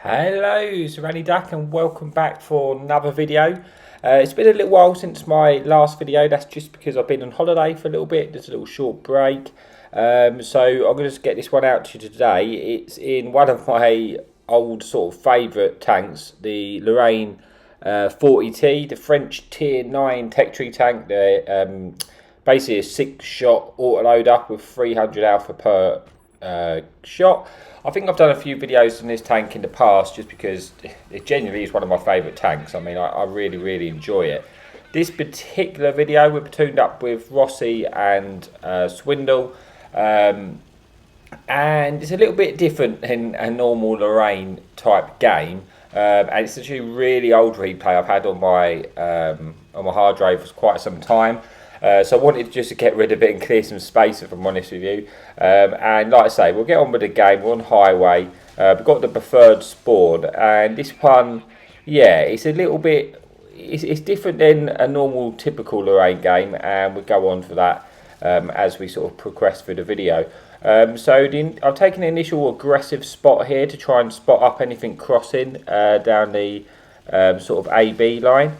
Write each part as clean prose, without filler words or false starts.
Hello, it's Randy Duck and welcome back for another video. It's been a little while since my last video. That's just because I've been on holiday for a little bit, just a little short break. So I'm going to just get this one out to you today. It's in one of my old sort of favourite tanks, the Lorraine 40T, the French Tier 9 tech tree tank. They're basically a 6-shot autoloader with 300 alpha per shot. I think I've done a few videos on this tank in the past just because it genuinely is one of my favourite tanks. I mean, I really enjoy it. This particular video we're platooned up with Rossi and Swindle, and it's a little bit different than a normal Lorraine type game, and it's actually a really old replay I've had on my hard drive for quite some time. So I wanted just to get rid of it and clear some space, if I'm honest with you. And like I say, we'll get on with the game. We're on highway. We've got the preferred spawn, and this one, yeah, it's a little bit, it's different than a normal typical Lorraine game, and we'll go on for that as we sort of progress through the video. I've taken an initial aggressive spot here to try and spot up anything crossing down the sort of AB line.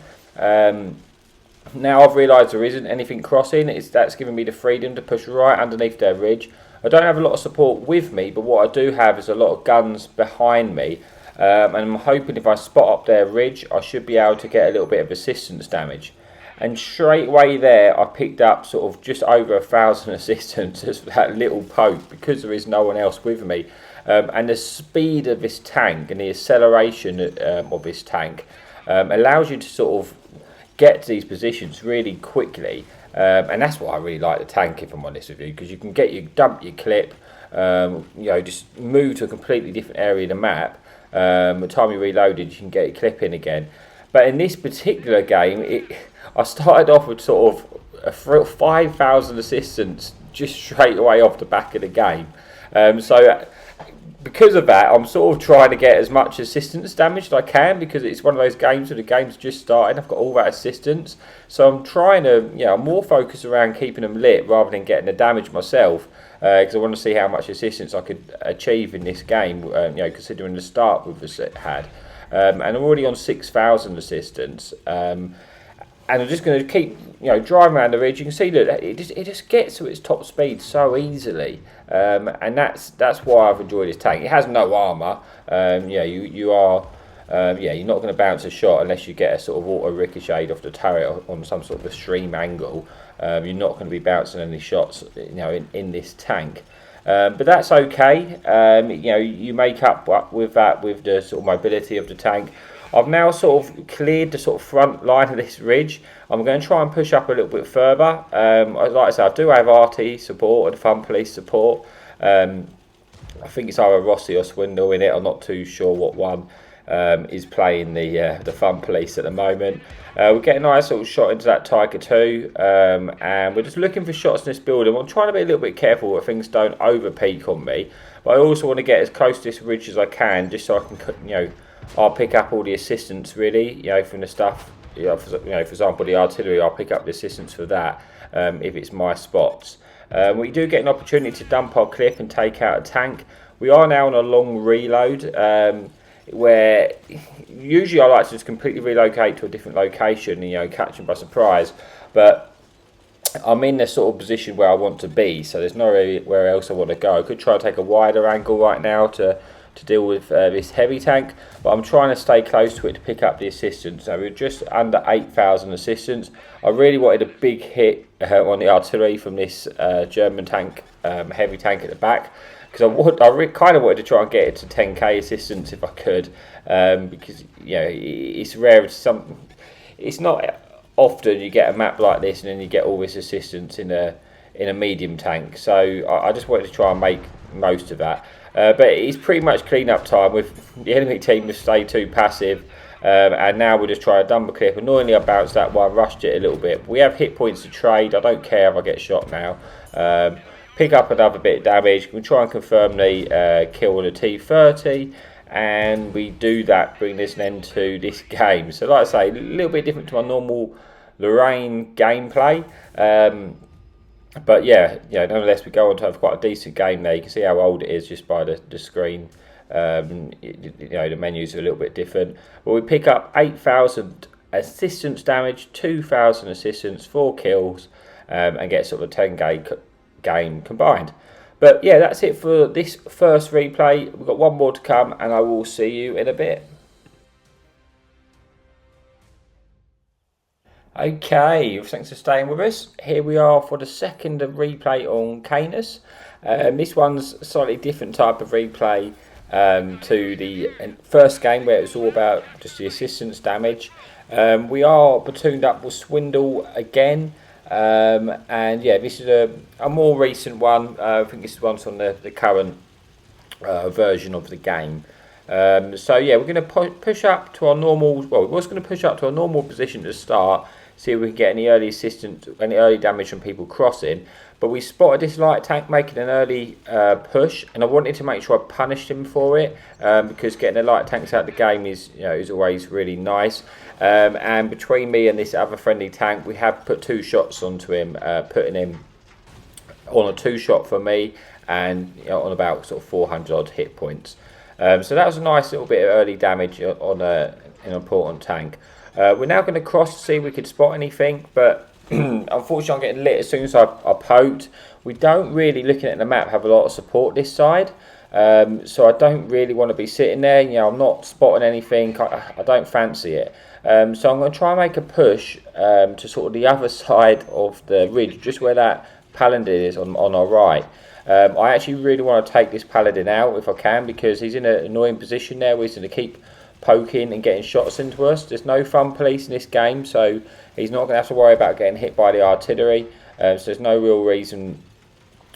Now I've realised there isn't anything crossing. That's giving me the freedom to push right underneath their ridge. I don't have a lot of support with me, but what I do have is a lot of guns behind me. And I'm hoping if I spot up their ridge, I should be able to get a little bit of assistance damage. And straight away there, I picked up sort of just over 1,000 assistance as that little poke because there is no one else with me. And the speed of this tank and the acceleration of this tank allows you to sort of get to these positions really quickly, and that's why I really like the tank, if I'm honest with you, because you can dump your clip, just move to a completely different area of the map. By the time you reloaded, you can get your clip in again. But in this particular game, I started off with sort of a 5,000 assistance just straight away off the back of the game. Because of that, I'm sort of trying to get as much assistance damage as I can, because it's one of those games where the game's just started. I've got all that assistance, so I'm trying to, I'm more focused around keeping them lit rather than getting the damage myself, because I want to see how much assistance I could achieve in this game. Considering the start we've had, and I'm already on 6,000 assistance. And I'm just going to keep, driving around the ridge. You can see that it just gets to its top speed so easily, and that's why I've enjoyed this tank. It has no armour. You're not going to bounce a shot unless you get a sort of auto ricochet off the turret on some sort of extreme angle. You're not going to be bouncing any shots, in this tank. But that's okay. You make up with that with the sort of mobility of the tank. I've now sort of cleared the sort of front line of this ridge. I'm going to try and push up a little bit further. Like I said, I do have RT support and Fun Police support. I think it's either Rossi or Swindle in it. I'm not too sure what one is playing the Fun Police at the moment. We're getting a nice little shot into that Tiger 2, and we're just looking for shots in this building. I'm trying to be a little bit careful that things don't over peak on me, but I also want to get as close to this ridge as I can, just so I can, I'll pick up all the assistance really, from the stuff. For example, the artillery, I'll pick up the assistance for that if it's my spots. We do get an opportunity to dump our clip and take out a tank. We are now on a long reload, where usually I like to just completely relocate to a different location and catch them by surprise. But I'm in the sort of position where I want to be, so there's nowhere else I want to go. I could try to take a wider angle right now to deal with this heavy tank, but I'm trying to stay close to it to pick up the assistance. So we're just under 8,000 assistance. I really wanted a big hit on the artillery from this German tank, heavy tank at the back, because I kind of wanted to try and get it to 10k assistance if I could, because it's rare. It's not often you get a map like this and then you get all this assistance in a medium tank. So I just wanted to try and make most of that. But it's pretty much clean up time with the enemy team to stay too passive, and now we'll just try a dumper clip. Annoyingly, I bounced that one, rushed it a little bit. We have hit points to trade. I don't care if I get shot now. Pick up another bit of damage. We try and confirm the kill on the T30, and we do that, bring this an end to this game. So like I say, a little bit different to my normal Lorraine gameplay. But nonetheless, we go on to have quite a decent game there. You can see how old it is just by the screen The menus are a little bit different. But we pick up 8,000 assistance damage, 2,000 assistance, 4 kills, and get sort of a 10 game combined. But yeah, that's it for this first replay. We've got one more to come, and I will see you in a bit. Okay, thanks for staying with us. Here we are for the second replay on Canis. This one's a slightly different type of replay to the first game, where it was all about just the assistance damage. We are platooned up with Swindle again, and yeah, this is a more recent one. I think this is one's on the current version of the game. So yeah, we're going to push up to our normal. Well, we was going to push up to our normal position to start. See if we can get any early assistance, any early damage from people crossing. But we spotted this light tank making an early push, and I wanted to make sure I punished him for it, because getting the light tanks out of the game is always really nice. And between me and this other friendly tank, we have put 2 shots onto him, putting him on a 2-shot for me, and on about sort of 400 odd hit points. So that was a nice little bit of early damage on an important tank. We're now going to cross to see if we could spot anything, but unfortunately I'm getting lit as soon as I poked. We don't really, looking at the map, have a lot of support this side, so I don't really want to be sitting there. I'm not spotting anything. I don't fancy it. So I'm going to try and make a push to sort of the other side of the ridge, just where that paladin is on our right. I actually really want to take this paladin out if I can, because he's in an annoying position there where he's going to keep poking and getting shots into us. There's no fun police in this game, so he's not going to have to worry about getting hit by the artillery, so there's no real reason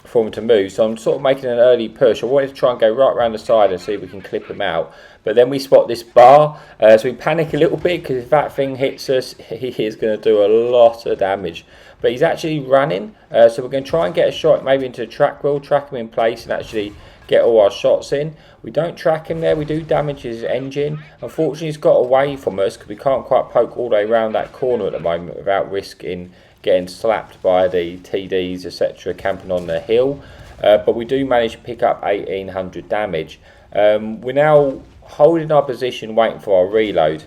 for him to move. So I'm sort of making an early push. I wanted to try and go right around the side and see if we can clip him out, but then we spot this bar, so we panic a little bit, because if that thing hits us, he is going to do a lot of damage. But he's actually running, so we're going to try and get a shot maybe into the track wheel, track him in place, and actually get all our shots in. We don't track him there, we do damage his engine. Unfortunately, he's got away from us because we can't quite poke all the way around that corner at the moment without risking getting slapped by the TDs, etc., camping on the hill. But we do manage to pick up 1,800 damage. We're now holding our position, waiting for our reload.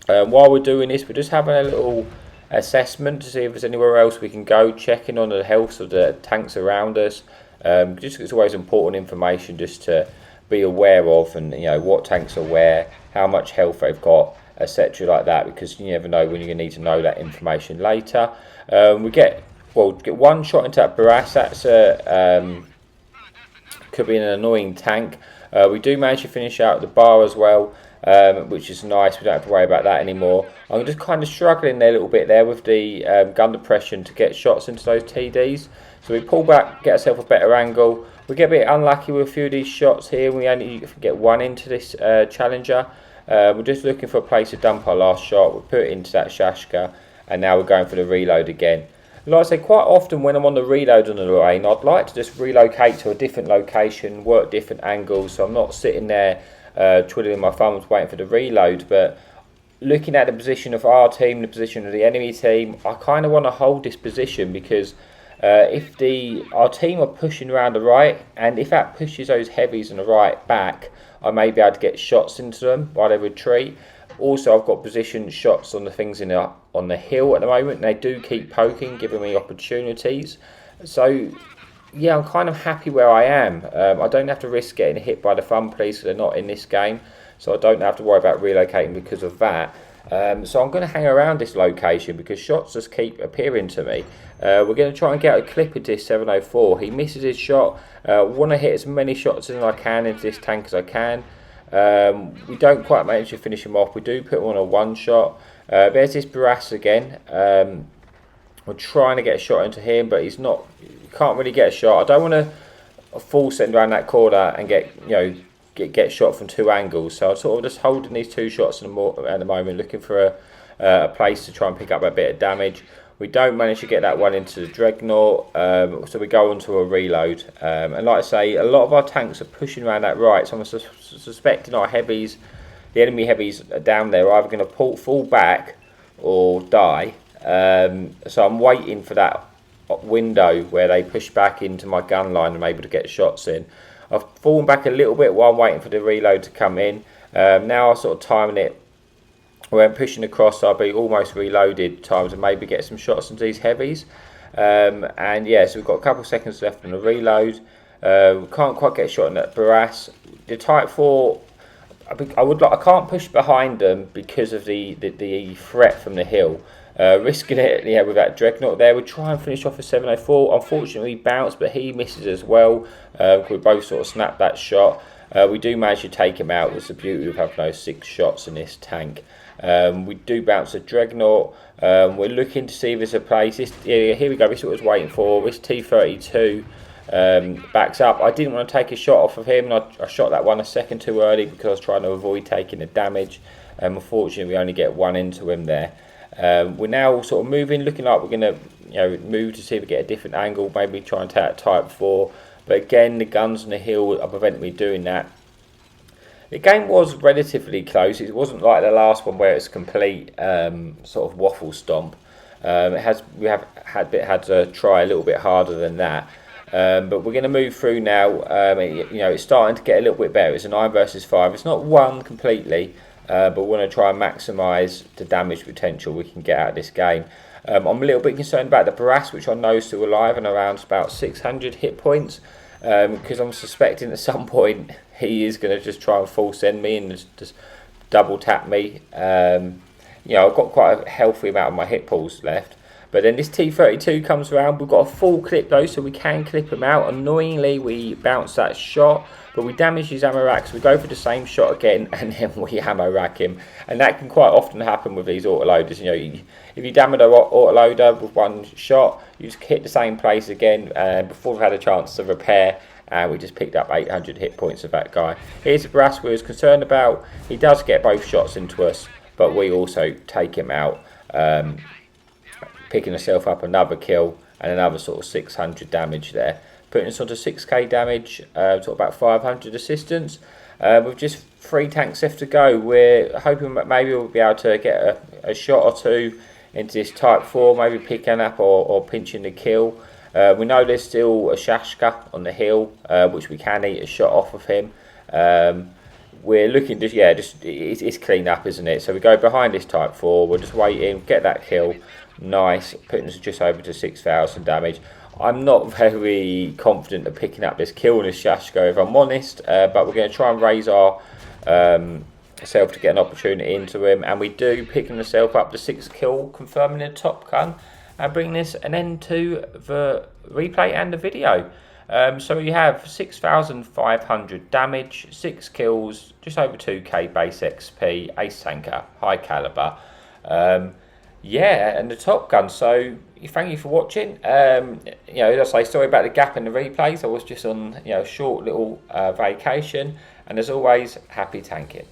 While we're doing this, we're just having a little assessment to see if there's anywhere else we can go, checking on the health of the tanks around us. Just it's always important information just to be aware of, and what tanks are where, how much health they've got, etc., like that, because you never know when you're going to need to know that information later. We get one shot into that barrage. That's could be an annoying tank. We do manage to finish out the bar as well, which is nice. We don't have to worry about that anymore. I'm just kind of struggling there a little bit there with the gun depression to get shots into those TDs. So we pull back, get ourselves a better angle. We get a bit unlucky with a few of these shots here. We only get one into this Challenger. We're just looking for a place to dump our last shot. We put it into that Shashka, and now we're going for the reload again. Like I say, quite often when I'm on the reload on the Lorraine, I'd like to just relocate to a different location, work different angles, so I'm not sitting there twiddling my thumbs waiting for the reload. But looking at the position of our team, the position of the enemy team, I kind of want to hold this position, because if our team are pushing around the right, and if that pushes those heavies on the right back, I may be able to get shots into them while they retreat. Also, I've got position shots on the things on the hill at the moment, and they do keep poking, giving me opportunities. So yeah, I'm kind of happy where I am. I don't have to risk getting hit by the fun police, because they're not in this game, so I don't have to worry about relocating because of that. So I'm going to hang around this location because shots just keep appearing to me. We're going to try and get a clip into this 704. He misses his shot. Want to hit as many shots as I can into this tank as I can. We don't quite manage to finish him off. We do put him on a 1-shot. There's this Barras again. We're trying to get a shot into him, but he's not. Can't really get a shot. I don't want to full send around that corner and get shot from 2 angles. So I'm sort of just holding these 2 shots at the moment, looking for a place to try and pick up a bit of damage. We don't manage to get that one into the Dreadnought, so we go on to a reload. And like I say, a lot of our tanks are pushing around that right, so I'm suspecting our heavies, the enemy heavies are down there, are either going to fall back or die. So I'm waiting for that window where they push back into my gun line and I'm able to get shots in. I've fallen back a little bit while I'm waiting for the reload to come in. Now I'm sort of timing it where I'm pushing across, so I'll be almost reloaded times and maybe get some shots into these heavies. And yeah, so we've got a couple of seconds left on the reload. We can't quite get a shot on that Barras. The Type 4, I can't push behind them because of the threat from the hill. Risking it, yeah, with that Dreadnought there. We try and finish off a 704. Unfortunately, we bounce, but he misses as well. We both sort of snap that shot. We do manage to take him out. That's the beauty of having those 6 shots in this tank. We do bounce a Dreadnought. We're looking to see if there's a place. Yeah, here we go. This is what I was waiting for. This T-32 backs up. I didn't want to take a shot off of him, and I shot that one a second too early because I was trying to avoid taking the damage. Unfortunately, we only get one into him there. We're now sort of moving, looking like we're going to move to see if we get a different angle, maybe try and take Type 4. But again, the guns on the hill are preventing me doing that. The game was relatively close. It wasn't like the last one where it's complete sort of waffle stomp. We have had to try a little bit harder than that. But we're going to move through now. It's starting to get a little bit better. It's a 9 versus 5. It's not won completely, but we want to try and maximise the damage potential we can get out of this game. I'm a little bit concerned about the Barras, which I know is still alive and around about 600 hit points, because I'm suspecting at some point he is going to just try and full send me and just double tap me. I've got quite a healthy amount of my hit pools left. But then this T-32 comes around. We've got a full clip though, so we can clip him out. Annoyingly, we bounce that shot, but we damage his ammo racks. We go for the same shot again, and then we ammo rack him. And that can quite often happen with these autoloaders. If you damage an autoloader with one shot, you just hit the same place again before we've had a chance to repair. And we just picked up 800 hit points of that guy. Here's the Barras we was concerned about. He does get both shots into us, but we also take him out. Picking herself up another kill and another sort of 600 damage there, putting us onto 6k damage, sort of about 500 assistance. With just 3 tanks left to go, we're hoping that maybe we'll be able to get a shot or two into this Type 4, maybe picking up or pinching the kill. We know there's still a Shashka on the hill, which we can eat a shot off of him. We're looking it's clean up, isn't it? So we go behind this Type 4, we're just waiting, get that kill. Nice, putting us just over to 6,000 damage. I'm not very confident of picking up this kill in this Shashko, if I'm honest, but we're going to try and raise our self to get an opportunity into him, and we do, picking ourselves up to 6 kill, confirming the top gun, and bringing this an end to the replay and the video. So we have 6,500 damage, 6 kills, just over 2k base XP, ace tanker, high caliber. And the top gun. So thank you for watching. As I say, sorry about the gap in the replays. I was just on a short little vacation, and as always, happy tanking.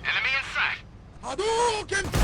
Enemy in sight. Hadouken!